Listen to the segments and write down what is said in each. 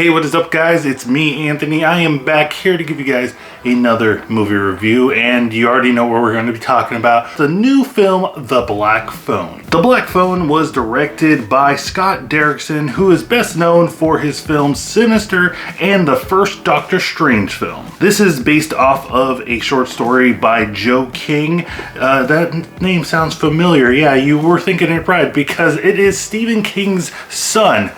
Hey, what is up, guys? It's me, Anthony. I am back here to give you guys another movie review, and you already know what we're going to be talking about. The new film, The Black Phone. The Black Phone was directed by Scott Derrickson, who is best known for his films Sinister and the first Doctor Strange film. This is based off of a short story by Joe King. That name sounds familiar. Yeah, you were thinking it right, because it is Stephen King's son.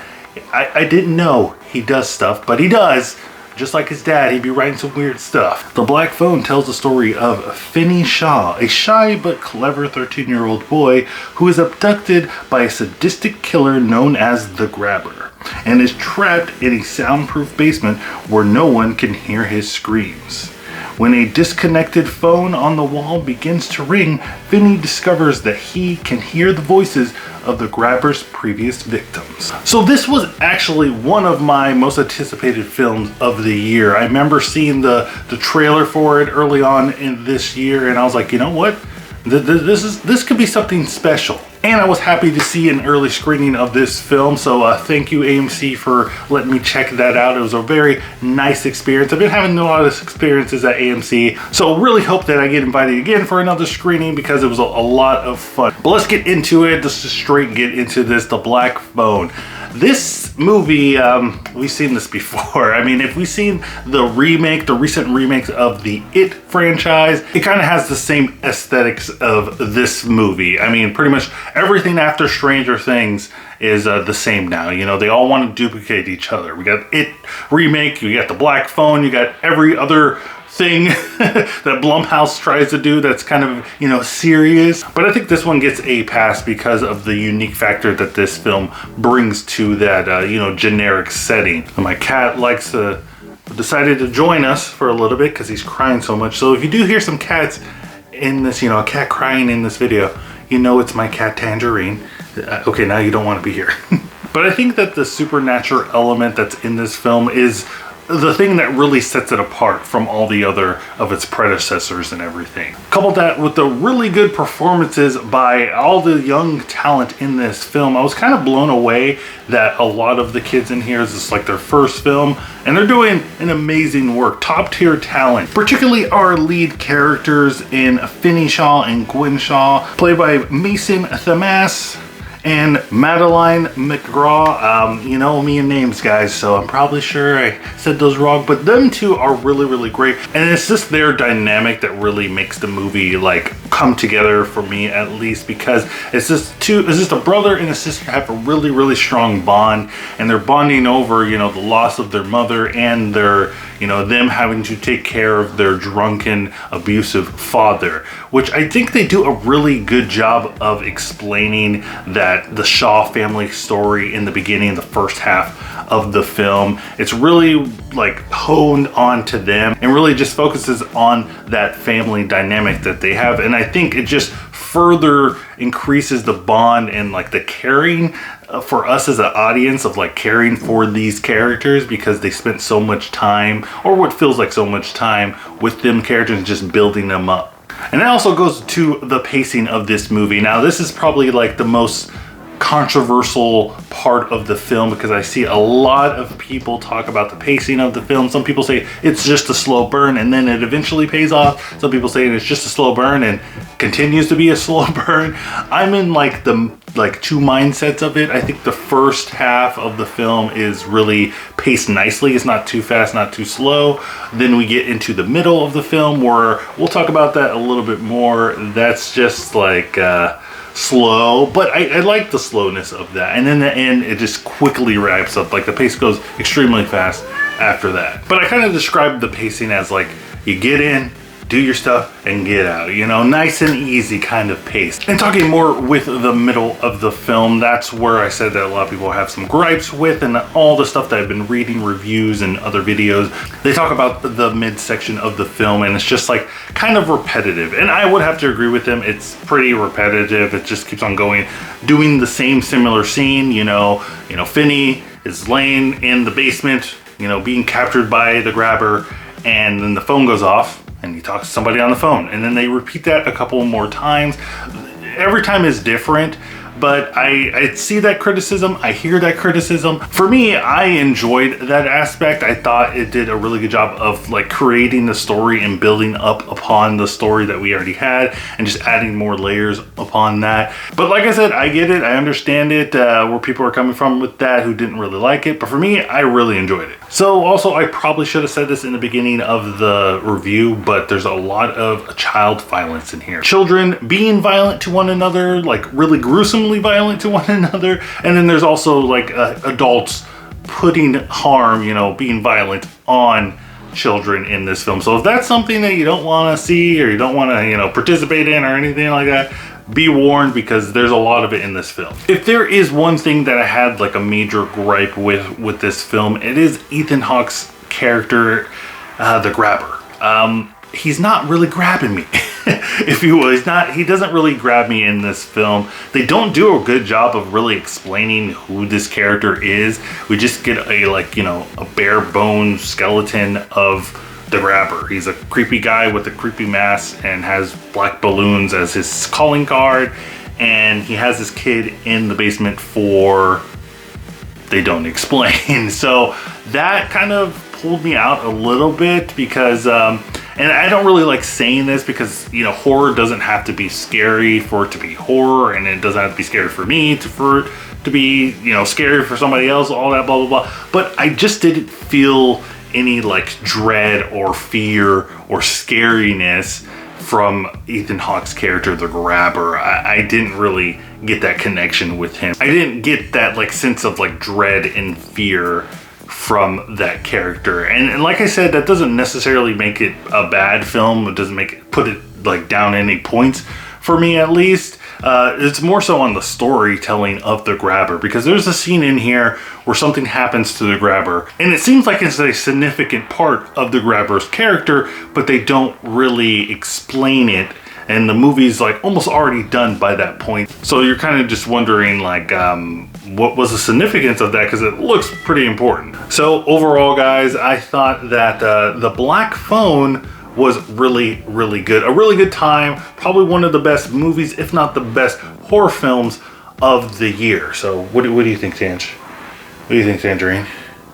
I didn't know he does stuff, but he does. Just like his dad, he'd be writing some weird stuff. The Black Phone tells the story of Finney Shaw, a shy but clever 13-year-old boy who is abducted by a sadistic killer known as the Grabber, and is trapped in a soundproof basement where no one can hear his screams. When a disconnected phone on the wall begins to ring, Finney discovers that he can hear the voices of the Grabber's previous victims. So this was actually one of my most anticipated films of the year. I remember seeing the trailer for it early on in this year, and I was like, you know what? This could be something special. And I was happy to see an early screening of this film, so thank you AMC for letting me check that out. It was a very nice experience. I've been having a lot of experiences at AMC, so really hope that I get invited again for another screening because it was a lot of fun. But let's get into it. Let's just straight get into this, The Black Phone. This movie, we've seen this before. I mean, if we've seen the recent remakes of the It franchise, it kind of has the same aesthetics of this movie. I mean, pretty much everything after Stranger Things is the same now. You know, they all want to duplicate each other. We got It remake, you got The Black Phone, you got every other thing that Blumhouse tries to do that's kind of, you know, serious. But I think this one gets a pass because of the unique factor that this film brings to that, you know, generic setting. And my cat decided to join us for a little bit because he's crying so much. So if you do hear some cats in this, you know, a cat crying in this video, you know it's my cat Tangerine. Okay, now you don't want to be here. But I think that the supernatural element that's in this film is the thing that really sets it apart from all the other of its predecessors and everything. Couple that with the really good performances by all the young talent in this film, I was kind of blown away that a lot of the kids in here is just like their first film, and they're doing an amazing work. Top tier talent, particularly our lead characters in Finney Shaw and Gwen Shaw, played by Mason Thamas and Madeline McGraw. You know me and names, guys, so I'm probably sure I said those wrong, but them two are really, really great. And it's just their dynamic that really makes the movie like come together for me, at least, because it's just a brother and a sister have a really, really strong bond, and they're bonding over, you know, the loss of their mother and their, you know, them having to take care of their drunken, abusive father, which I think they do a really good job of explaining that the Shaw family story in the beginning, the first half of the film. It's really like honed on to them and really just focuses on that family dynamic that they have. And I think it just further increases the bond and like the caring for us as an audience of like caring for these characters, because they spent so much time, or what feels like so much time, with them characters and just building them up. And that also goes to the pacing of this movie. Now, this is probably like the most controversial part of the film, because I see a lot of people talk about the pacing of the film. Some people say it's just a slow burn and then it eventually pays off. Some people say it's just a slow burn and continues to be a slow burn. I'm in like the two mindsets of it. I think the first half of the film is really paced nicely. It's not too fast, not too slow. Then we get into the middle of the film where we'll talk about that a little bit more. That's just like slow, but I like the slowness of that. And then the end, it just quickly wraps up. Like the pace goes extremely fast after that. But I kind of describe the pacing as like you get in, do your stuff, and get out. You know, nice and easy kind of pace. And talking more with the middle of the film, that's where I said that a lot of people have some gripes with, and all the stuff that I've been reading, reviews and other videos, they talk about the midsection of the film, and it's just like kind of repetitive. And I would have to agree with them. It's pretty repetitive. It just keeps on going, doing the same similar scene. You know, Finney is laying in the basement, you know, being captured by the Grabber, and then the phone goes off and he talks to somebody on the phone, and then they repeat that a couple more times. Every time is different, but I see that criticism, I hear that criticism. For me, I enjoyed that aspect. I thought it did a really good job of like creating the story and building up upon the story that we already had and just adding more layers upon that. But like I said, I get it, I understand it, where people are coming from with that who didn't really like it, but for me, I really enjoyed it. So also, I probably should have said this in the beginning of the review, but there's a lot of child violence in here. Children being violent to one another, like really gruesomely violent to one another, and then there's also like adults putting harm, you know, being violent on children in this film. So if that's something that you don't want to see or you don't want to, you know, participate in or anything like that, be warned, because there's a lot of it in this film. If there is one thing that I had like a major gripe with this film, it is Ethan Hawke's character, the grabber. He's not really grabbing me, if you will. He doesn't really grab me in this film. They don't do a good job of really explaining who this character is. We just get a, like, you know, a bare bones skeleton of the grabber. He's a creepy guy with a creepy mask and has black balloons as his calling card, and he has this kid in the basement for, they don't explain. So that kind of pulled me out a little bit, because and I don't really like saying this because, you know, horror doesn't have to be scary for it to be horror, and it doesn't have to be scary for me for it to be, you know, scary for somebody else, all that blah blah blah. But I just didn't feel any like dread or fear or scariness from Ethan Hawke's character, the grabber. I didn't really get that connection with him. I didn't get that like sense of like dread and fear from that character. And like I said, that doesn't necessarily make it a bad film. It doesn't put it like down any points for me, at least. It's more so on the storytelling of the grabber, because there's a scene in here where something happens to the grabber, and it seems like it's a significant part of the grabber's character, but they don't really explain it, and the movie's like almost already done by that point. So you're kind of just wondering like, what was the significance of that, because it looks pretty important. So overall, guys, I thought that The Black Phone was really, really good. A really good time. Probably one of the best movies, if not the best horror films of the year. So what do you think, Tange? What do you think, Tangerine?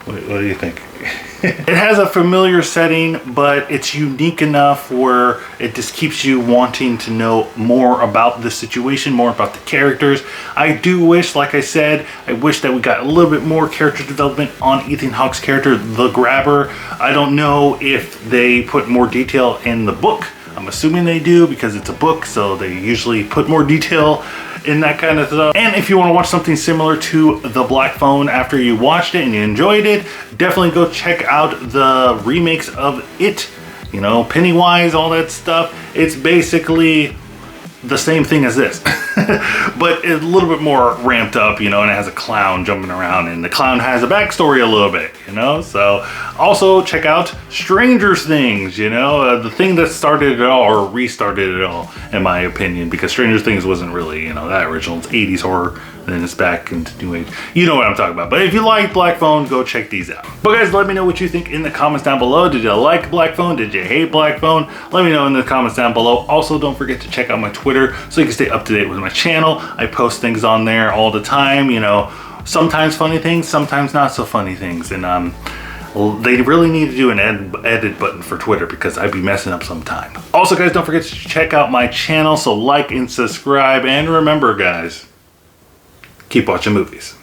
What do you think? It has a familiar setting, but it's unique enough where it just keeps you wanting to know more about the situation, more about the characters. I do wish, like I said, I wish that we got a little bit more character development on Ethan Hawke's character, the grabber. I don't know if they put more detail in the book. I'm assuming they do, because it's a book, so they usually put more detail in that kind of stuff. And if you want to watch something similar to The Black Phone after you watched it and you enjoyed it, definitely go check out the remakes of it. You know, Pennywise, all that stuff. It's basically the same thing as this, but it's a little bit more ramped up, you know, and it has a clown jumping around, and the clown has a backstory a little bit, you know. So also check out Stranger Things, you know, the thing that started it all, or restarted it all, in my opinion, because Stranger Things wasn't really, you know, that original. It's 80s horror, and then it's back into new age. You know what I'm talking about. But if you like Black Phone, go check these out. But guys, let me know what you think in the comments down below. Did you like Black Phone? Did you hate Black Phone? Let me know in the comments down below. Also, don't forget to check out my Twitter so you can stay up to date with my channel. I post things on there all the time, you know, sometimes funny things, sometimes not so funny things. And well, they really need to do an edit button for Twitter, because I'd be messing up sometime. Also, guys, don't forget to check out my channel. So like and subscribe. And remember, guys, keep watching movies.